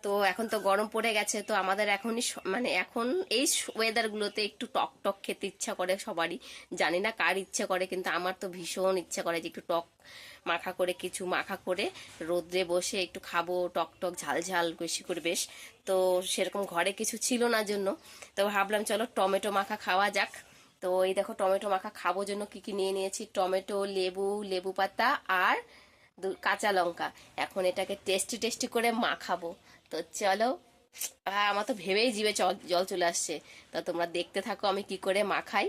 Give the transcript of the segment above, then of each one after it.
তো এখন তো গরম পড়ে গেছে, তো আমাদের এখনই মানে এখন এই ওয়েদারগুলোতে একটু টক টক খেতে ইচ্ছা করে সবারই। জানি না কার ইচ্ছে করে, কিন্তু আমার তো ভীষণ ইচ্ছা করে যে একটু টক মাখা করে, কিছু মাখা করে রোদ্রে বসে একটু খাবো, টক টক ঝাল ঝাল বেশি করে বেশ। তো সেরকম ঘরে কিছু ছিল না জন্য তো ভাবলাম চলো টমেটো মাখা খাওয়া যাক। তো এই দেখো টমেটো মাখা খাবো জন্য কি কি নিয়ে নিয়েছি, টমেটো, লেবু, লেবু পাতা আর কাঁচা লঙ্কা। এখন এটাকে টেস্টি টেস্টি করে মাখাবো। তো চলো, আমার তো ভেবেই জিভে জল চলে আসছে। তো তোমরা দেখতে থাকো আমি কি করে মাখাই।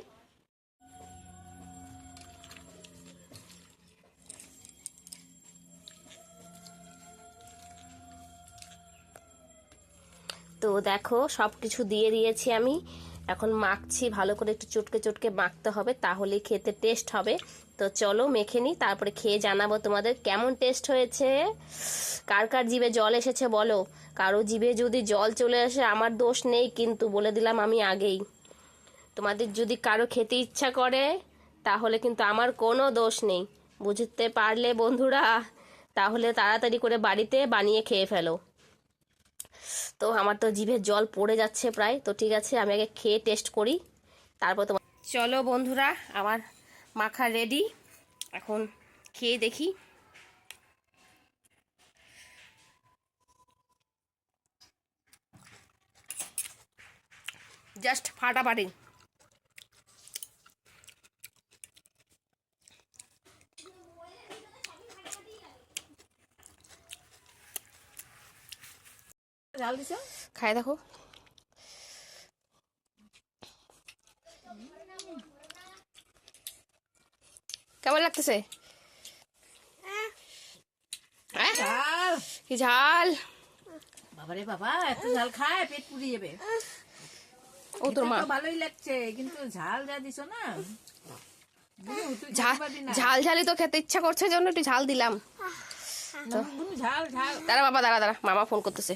তো দেখো সব কিছু দিয়ে দিয়েছি আমি, এখন মাখছি ভালো করে, একটু চটকে চটকে মাখতে হবে, তাহলেই খেতে টেস্ট হবে। তো চলো মেখে নিই, তারপরে খেয়ে জানাবো তোমাদের কেমন টেস্ট হয়েছে। কার কার জিভে জল এসেছে বলো। কারো জিভে যদি জল চলে আসে আমার দোষ নেই, কিন্তু বলে দিলাম আমি আগেই। তোমাদের যদি কারো খেতে ইচ্ছা করে তাহলে কিন্তু আমার কোনো দোষ নেই, বুঝতে পারলে বন্ধুরা? তাহলে তাড়াতাড়ি করে বাড়িতে বানিয়ে খেয়ে ফেলো। তো আমার তো জিভে জল পড়ে যাচ্ছে প্রায়, তো ঠিক আছে আমি আগে খেয়ে টেস্ট করি, তারপর তোমার। চলো বন্ধুরা, আমার মাখা রেডি, এখন খেয়ে দেখি। জাস্ট ফাটাফাটি। ঝাল দিছ? খাই দেখো। কেমন লাগতেছে? ঝাল। কি ঝাল! বাবারে বাবা, এত ঝাল খায় পেট পুড়ে যাবে। ও তোর মা। খেতে তো ভালোই লাগছে, কিন্তু ঝাল যা দিছো না, তুই ঝাল খেতে পারবি না। ঝাল ঝালই তো খেতে ইচ্ছা করছে, জন্য একটু ঝাল দিলাম। ঝাল ঝাল। দাঁড়া বাবা, দাঁড়া দাঁড়া, মামা ফোন করতেছে।